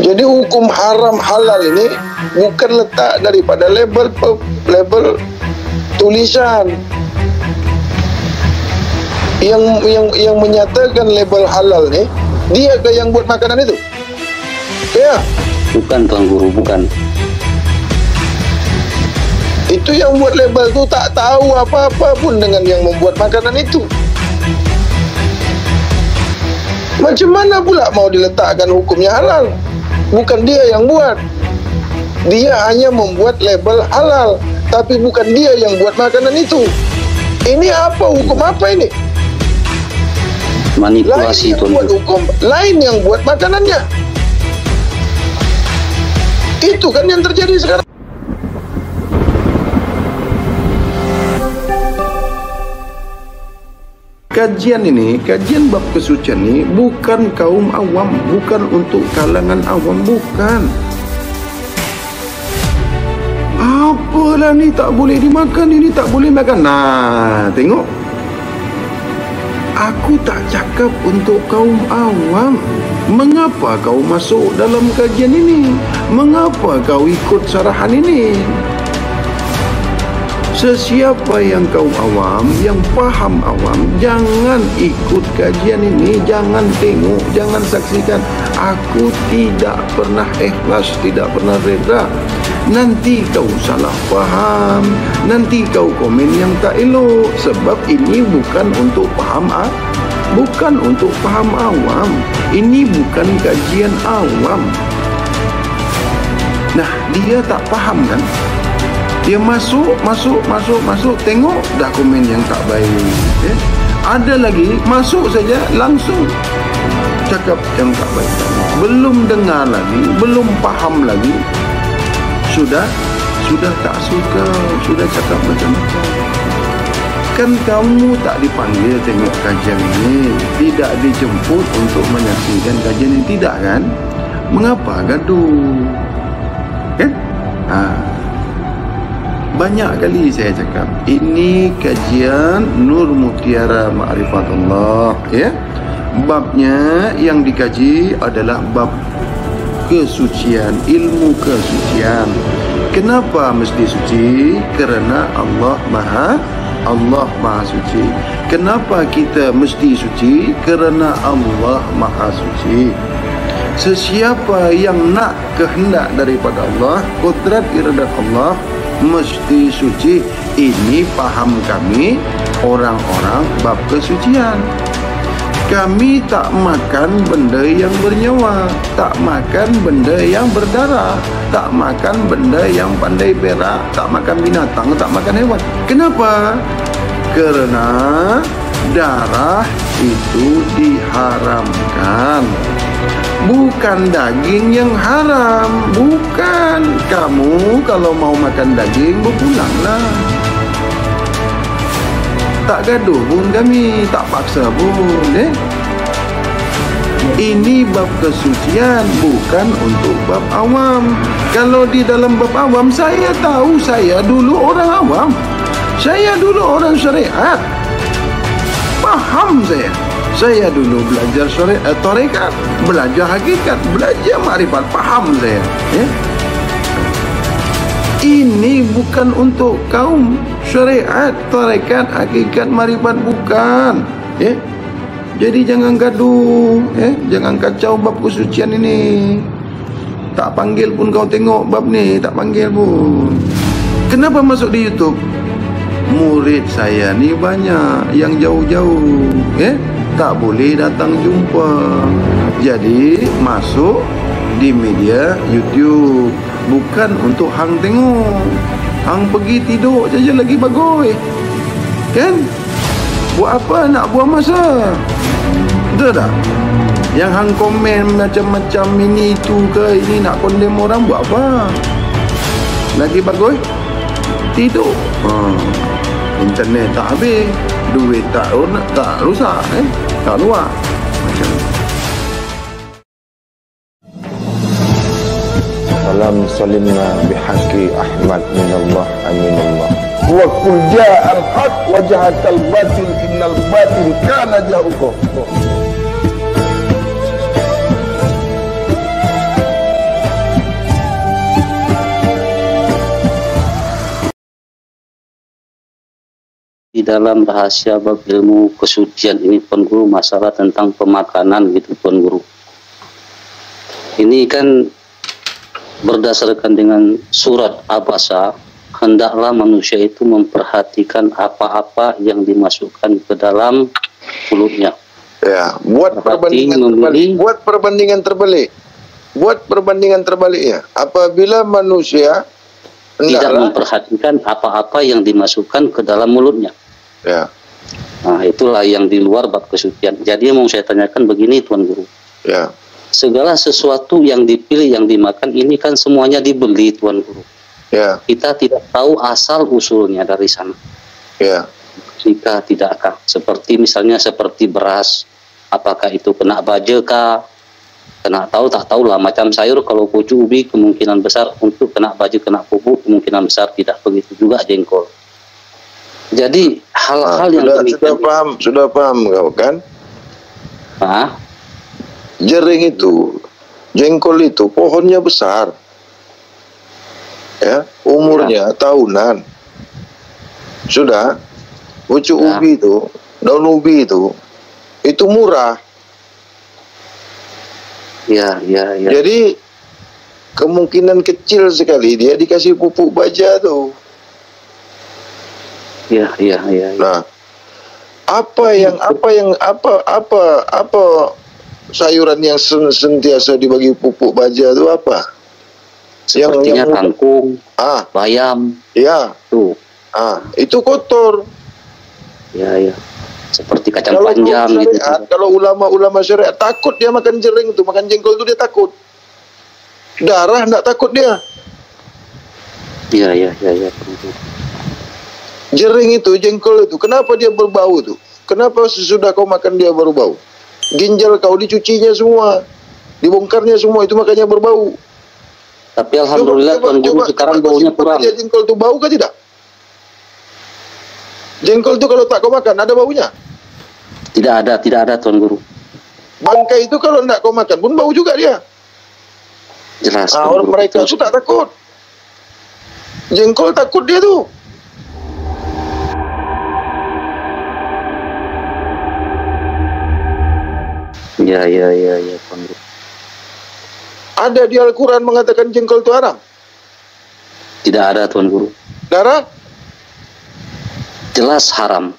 Jadi hukum haram halal ini bukan letak daripada label tulisan. Yang menyatakan label halal nih, dia ke yang buat makanan itu. Ya. Bukan Tuan Guru, bukan. Itu yang buat label itu tak tahu apa-apa pun dengan yang membuat makanan itu. Macam mana pula mau diletakkan hukumnya halal? Bukan dia yang buat. Dia hanya membuat label halal, tapi bukan dia yang buat makanan itu. Ini apa? Hukum apa ini? Manipulasi, Tuan Guru. Hukum lain yang buat makanannya. Itu kan yang terjadi sekarang. Kajian ini, kajian bab kesucian ini bukan kaum awam, bukan untuk kalangan awam, bukan. Apalah ni tak boleh dimakan, ini tak boleh makan. Nah, tengok. Aku tak cakap untuk kaum awam. Mengapa kau masuk dalam kajian ini? Mengapa kau ikut sarahan ini? Sesiapa yang kaum awam, yang faham awam, jangan ikut kajian ini, jangan tengok, jangan saksikan. Aku tidak pernah ikhlas, tidak pernah reda. Nanti kau salah faham, nanti kau komen yang tak elok. Sebab ini bukan untuk faham bukan untuk faham awam. Ini bukan kajian awam. Nah, dia tak faham kan? Dia masuk, tengok dah komen yang tak baik. Ada lagi, masuk saja langsung cakap yang tak baik. Belum dengar lagi, belum faham lagi, sudah tak suka, sudah cakap macam-macam. Kan kamu tak dipanggil tengok kajian ini, tidak dijemput untuk menyaksikan kajian ini, tidak kan? Mengapa gaduh? Kan? Banyak kali saya cakap, ini kajian Nur Mutiara Ma'rifatullah, ya. Babnya yang dikaji adalah bab kesucian, ilmu kesucian. Kenapa mesti suci? Kerana Allah Maha suci. Kenapa kita mesti suci? Kerana Allah Maha suci. Sesiapa yang nak kehendak daripada Allah, kodrat iradat Allah, mesti suci. Ini paham kami orang-orang bab kesucian. Kami tak makan benda yang bernyawa, tak makan benda yang berdarah, tak makan benda yang pandai berak, tak makan binatang, tak makan hewan. Kenapa? Kerana darah itu diharamkan. Bukan daging yang haram, bukan. Kamu kalau mau makan daging, berpulanglah. Tak gaduh pun kami, tak paksa pun. Ini bab kesucian, bukan untuk bab awam. Kalau di dalam bab awam, saya tahu, saya dulu orang awam. Saya dulu orang syariat. Faham saya. Saya dulu belajar syariat, tarekat, belajar hakikat, belajar makrifat, faham saya. Ini bukan untuk kaum syariat, tarekat, hakikat, makrifat, bukan. Jadi jangan gaduh, jangan kacau bab kesucian ini. Tak panggil pun kau tengok bab ni, tak panggil pun. Kenapa masuk di YouTube? Murid saya ni banyak yang jauh-jauh, tak boleh datang jumpa. Jadi masuk di media YouTube, bukan untuk hang tengok. Hang pergi tidur saja lagi bagus, kan? Buat apa nak buang masa? Betul tak? Yang hang komen macam-macam ini itu ke, ini nak condemn orang, buat apa? Lagi bagus? Tidur. Internet tak habis, duit tak rusak, tak luar. Macam salam salimna bihaqi Ahmad minallah aminallah wa qul ja'al haq wa jahaqal batil innal batil kana zahuqa. di dalam rahasia bab ilmu kesucian ini Tuan Guru, masalah tentang pemakanan gitu Tuan Guru. Ini kan berdasarkan dengan surat Abasa, hendaklah manusia itu memperhatikan apa-apa yang dimasukkan ke dalam mulutnya. Ya, buat perbandingan terbalik. Buat perbandingan terbalik. Buat perbandingan terbaliknya. Apabila manusia tidak memperhatikan apa-apa yang dimasukkan ke dalam mulutnya. Ya. Nah, itulah yang di luar bab kesucian. Jadi mau saya tanyakan begini Tuan Guru. Ya. Segala sesuatu yang dipilih, yang dimakan ini kan semuanya dibeli Tuan Guru. Ya. Kita tidak tahu asal usulnya dari sana. Ya. Jika tidakkah, seperti misalnya seperti beras, apakah itu kena baje kah? Kena tahu tak tahu lah, macam sayur kalau pucuk ubi kemungkinan besar untuk kena baju, kena pupuk kemungkinan besar tidak, begitu juga jengkol. Jadi hal-hal yang demikian sudah paham kau kan? Jering itu, jengkol itu pohonnya besar, ya, umurnya tahunan. Sudah, pucuk ubi itu, daun ubi itu murah. Ya. Jadi kemungkinan kecil sekali dia dikasih pupuk baja tuh. Ya. Nah, apa sayuran yang sentiasa dibagi pupuk baja itu apa? Sepertinya yang kangkung, bayam. Ya. Tuh. Itu kotor. Ya. Seperti kacang panjang gitu. Kalau ulama syariat takut dia makan jering itu, makan jengkol itu dia takut. Darah enggak takut dia. Iya. Jering itu, jengkol itu, kenapa dia berbau tuh? Kenapa sesudah kau makan dia baru bau? Ginjal kau dicucinya semua, dibongkarnya semua, itu makanya berbau. Tapi alhamdulillah Tuan Guru sekarang baunya kurang. Jengkol itu bau kah tidak? Jengkol itu kalau tak kau makan ada baunya? Tidak ada Tuan Guru. Bangkai itu kalau tidak kau makan pun bau juga dia. Jelas. Orang mereka itu tak takut. Jengkol takut dia tuh. Ya Tuan Guru. Ada di Al-Quran mengatakan jengkol itu haram? Tidak ada Tuan Guru. Darah? Jelas haram.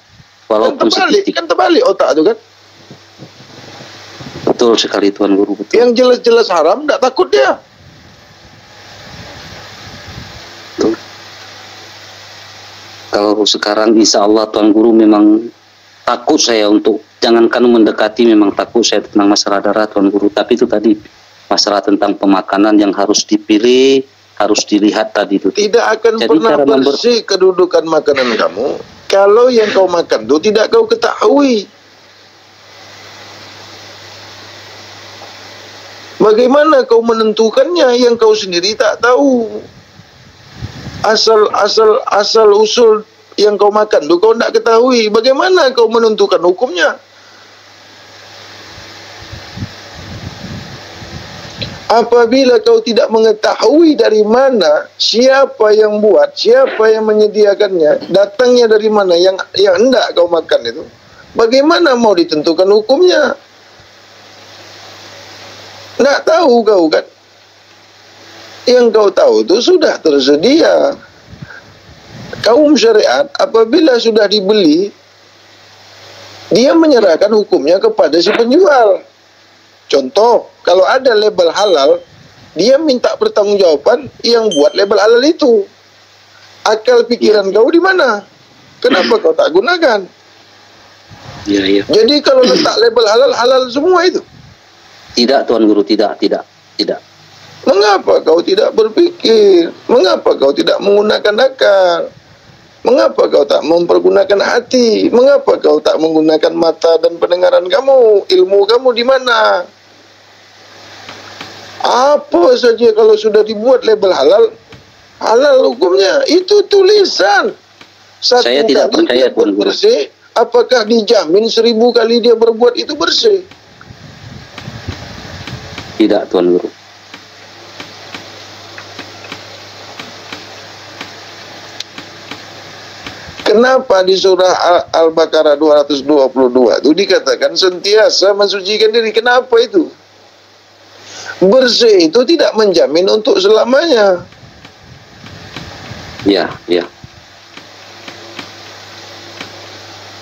Walaupun kan terbalik otak itu kan. Betul sekali Tuan Guru, betul. Yang jelas-jelas haram tidak takut dia. Betul. Kalau sekarang insya Allah Tuan Guru memang takut saya untuk, jangankan mendekati, memang takut saya tentang masalah darah Tuan Guru. Tapi itu tadi masalah tentang pemakanan yang harus dipilih, harus dilihat tadi itu. Tidak akan jadi pernah bersih kedudukan makanan kamu kalau yang kau makan itu tidak kau ketahui. Bagaimana kau menentukannya yang kau sendiri tak tahu? Asal usul yang kau makan itu kau tidak ketahui. Bagaimana kau menentukan hukumnya? Apabila kau tidak mengetahui dari mana, siapa yang buat, siapa yang menyediakannya, datangnya dari mana, yang hendak kau makan itu, bagaimana mau ditentukan hukumnya? Tidak tahu kau kan? Yang kau tahu itu sudah tersedia. Kaum syariat apabila sudah dibeli, dia menyerahkan hukumnya kepada si penjual. Contoh, kalau ada label halal, dia minta pertanggungjawaban yang buat label halal itu. Akal pikiran kau di mana? Kenapa kau tak gunakan? Iya. Jadi kalau letak label halal, halal semua itu? Tidak Tuan Guru, tidak. Mengapa kau tidak berpikir? Mengapa kau tidak menggunakan akal? Mengapa kau tak mempergunakan hati? Mengapa kau tak menggunakan mata dan pendengaran kamu? Ilmu kamu di mana? Apa saja kalau sudah dibuat label halal, halal hukumnya. Itu tulisan. Satu saya tidak kali percaya dia bersih, apakah dijamin 1000 kali dia berbuat itu bersih? Tidak Tuan Guru. Kenapa di surah Al-Baqarah 222 itu dikatakan sentiasa mensucikan diri? Kenapa itu? Bersih itu tidak menjamin untuk selamanya. Ya, ya.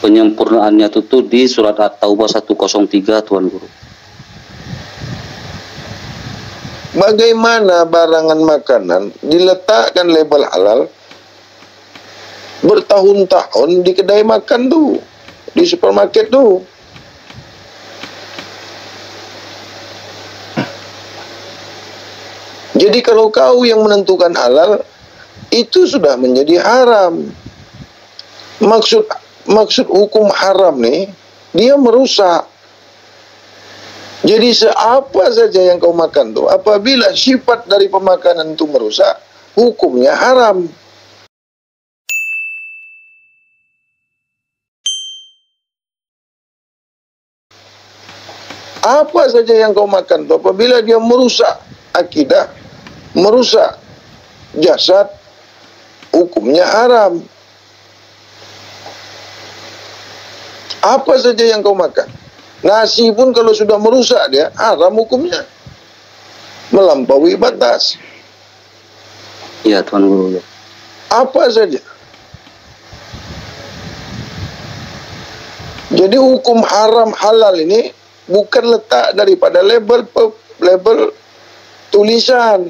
Penyempurnaannya itu di surat At-Taubah 103, Tuan Guru. Bagaimana barangan makanan diletakkan label halal bertahun-tahun di kedai makan tuh, di supermarket tuh. Jadi kalau kau yang menentukan halal, itu sudah menjadi haram. Maksud hukum haram nih, dia merusak. Jadi seapa saja yang kau makan tuh, apabila sifat dari pemakanan itu merusak, hukumnya haram. Apa saja yang kau makan tuh, apabila dia merusak akidah, merusak jasad, hukumnya haram. Apa saja yang kau makan. Nasi pun kalau sudah merusak dia, haram hukumnya. Melampaui batas. Iya, Tuan Guru. Ya. Apa saja. Jadi hukum haram halal ini bukan letak daripada label tulisan.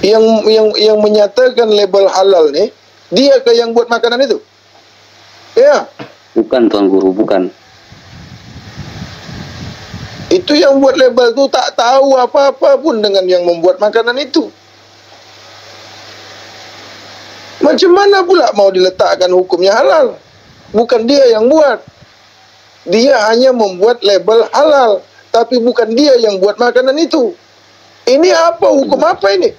Yang menyatakan label halal nih, dia ke yang buat makanan itu. Ya. Bukan, Tuan Guru, bukan. Itu yang buat label itu tak tahu apa-apa pun dengan yang membuat makanan itu. Macam mana pula mau diletakkan hukumnya halal? Bukan dia yang buat. Dia hanya membuat label halal, tapi bukan dia yang buat makanan itu. Ini apa? Hukum apa ini?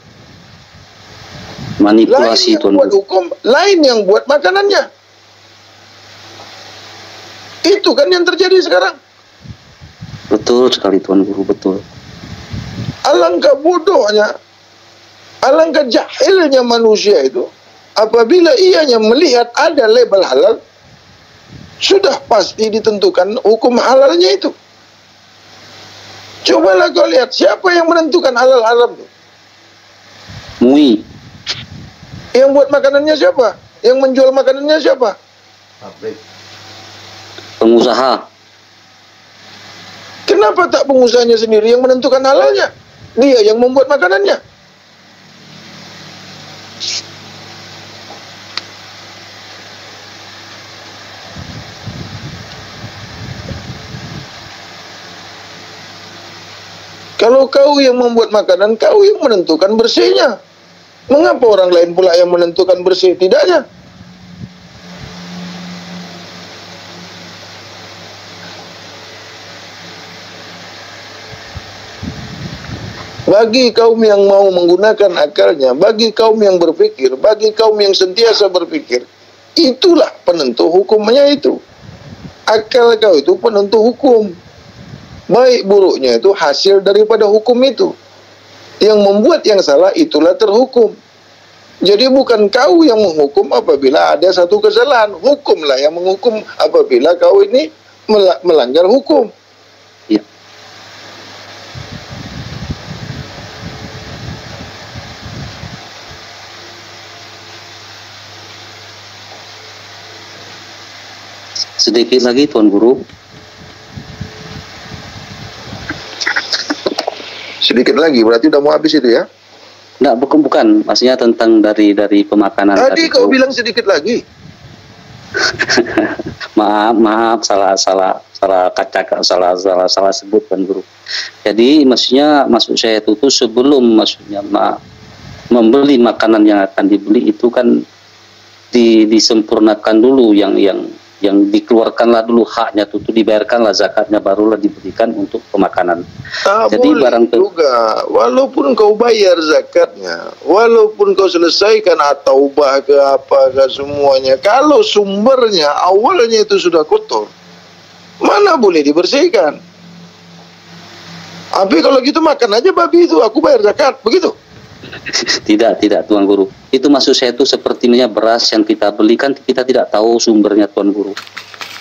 Manipulasi, Tuan Tuan buat Guru. hukum, lain yang buat makanannya. Itu kan yang terjadi sekarang. Betul sekali, Tuan Guru, betul. Alangkah bodohnya, alangkah jahilnya manusia itu, apabila ianya melihat ada label halal, sudah pasti ditentukan hukum halalnya itu. Cobalah kau lihat, siapa yang menentukan halal haram itu? MUI. Yang buat makanannya siapa? Yang menjual makanannya siapa? Pengusaha. Kenapa tak pengusahanya sendiri yang menentukan halalnya? Dia yang membuat makanannya. Kalau kau yang membuat makanan, kau yang menentukan bersihnya. Mengapa orang lain pula yang menentukan bersih? Tidaknya. Bagi kaum yang mau menggunakan akalnya, bagi kaum yang berpikir, bagi kaum yang sentiasa berpikir, itulah penentu hukumnya itu. Akal kau itu penentu hukum. Baik buruknya itu hasil daripada hukum itu. Yang membuat yang salah itulah terhukum. Jadi bukan kau yang menghukum apabila ada satu kesalahan. Hukumlah yang menghukum apabila kau ini melanggar hukum. Ya. Sedikit lagi, Tuan Guru. Sedikit lagi, berarti udah mau habis itu ya? Enggak, bukan. Maksudnya tentang dari pemakanan Tadi kau itu. bilang sedikit lagi. maaf, salah sebut, Tuan Guru. Jadi maksud saya itu sebelum membeli makanan yang akan dibeli itu kan disempurnakan dulu yang dikeluarkanlah dulu haknya itu dibayarkanlah zakatnya, barulah diberikan untuk pemakanan. Jadi boleh barang juga, walaupun kau bayar zakatnya, walaupun kau selesaikan at-taubah ke apa ke semuanya, kalau sumbernya awalnya itu sudah kotor, mana boleh dibersihkan? Tapi kalau gitu makan aja babi itu, aku bayar zakat, begitu. Tidak Tuan Guru. Itu maksud saya itu sepertinya beras yang kita belikan kita tidak tahu sumbernya Tuan Guru.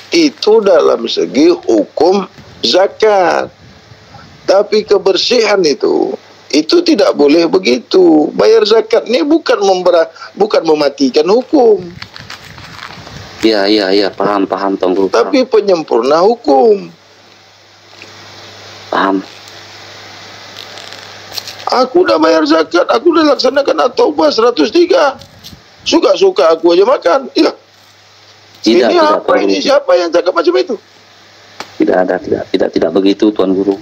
Itu dalam segi hukum zakat. Tapi kebersihan itu tidak boleh begitu. Bayar zakat ini bukan mematikan hukum. Iya, paham Tuan Guru. Tapi penyempurna hukum. Paham. Aku udah bayar zakat, aku udah laksanakan at-taubah 103. Suka-suka aku aja makan. Iya. Ini apa ini? Siapa yang cakap macam itu? Tidak begitu Tuan Guru.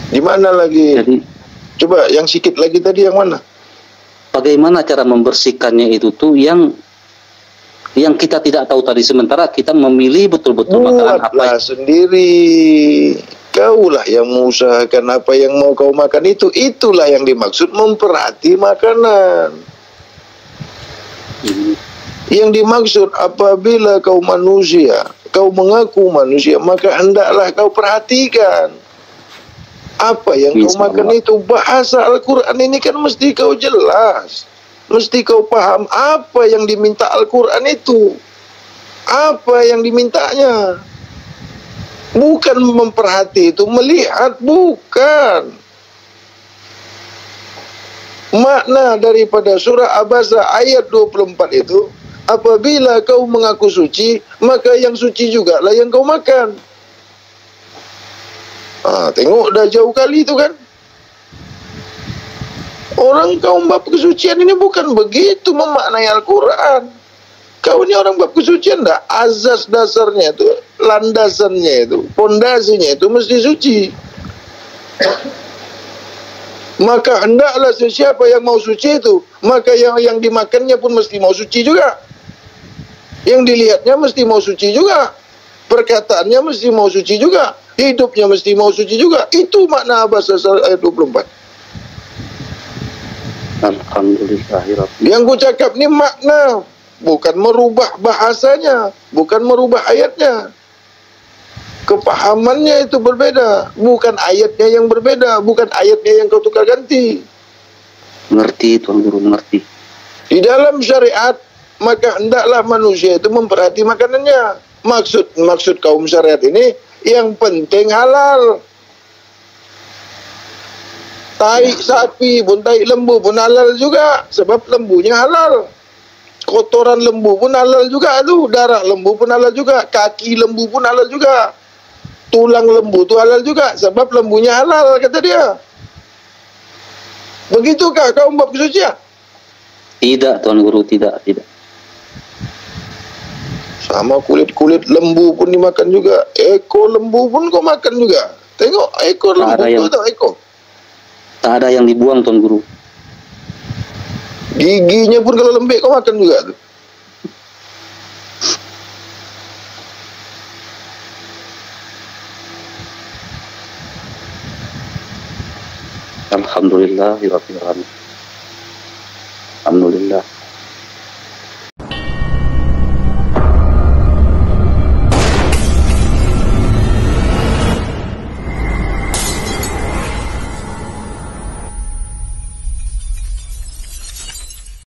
Di mana lagi? Jadi, coba yang sikit lagi tadi yang mana? Bagaimana cara membersihkannya itu tuh yang kita tidak tahu tadi, sementara kita memilih betul-betul makanan apa sendiri. Kaulah yang mengusahakan apa yang mau kau makan itu. Itulah yang dimaksud memperhati makanan. Yang dimaksud apabila kau manusia, kau mengaku manusia, maka hendaklah kau perhatikan apa yang kau makan itu. Bahasa Al-Quran ini kan mesti kau jelas. Mesti kau paham apa yang diminta Al-Quran itu. Apa yang dimintanya. Bukan memperhati itu, melihat, bukan. Makna daripada surah Abasa ayat 24 itu, apabila kau mengaku suci, maka yang suci juga lah yang kau makan. Tengok dah jauh kali itu kan. Orang kaum bab kesucian ini bukan begitu memaknai Al-Quran. Kau ini orang bab kesucian dah. Azas dasarnya itu, landasannya itu, pondasinya itu mesti suci. Maka hendaklah siapa yang mau suci itu, maka yang dimakannya pun mesti mau suci juga. Yang dilihatnya mesti mau suci juga. Perkataannya mesti mau suci juga. Hidupnya mesti mau suci juga. Itu makna Abasa ayat 24. Alhamdulillah. Yang ku cakap ni makna, bukan merubah bahasanya, bukan merubah ayatnya. Kepahamannya itu berbeda, bukan ayatnya yang berbeda, bukan ayatnya yang kau tukar ganti. Mengerti Tuan Guru, mengerti. Di dalam syariat, maka hendaklah manusia itu memperhati makanannya. Maksud kaum syariat ini yang penting halal. Tai sapi pun, tai lembu pun halal juga. Sebab lembunya halal. Kotoran lembu pun halal juga tu. Darah lembu pun halal juga. Kaki lembu pun halal juga. Tulang lembu tu halal juga. Sebab lembunya halal, kata dia. Begitukah kaum bab kesucian? Tidak Tuan Guru, tidak. Sama kulit-kulit lembu pun dimakan juga. Ekor lembu pun kau makan juga. Tengok ekor lembu tu tau, ekor. Tak ada yang dibuang Tuan Guru. Giginya pun kalau lembek kau makan juga tu. Alhamdulillah. Alhamdulillah.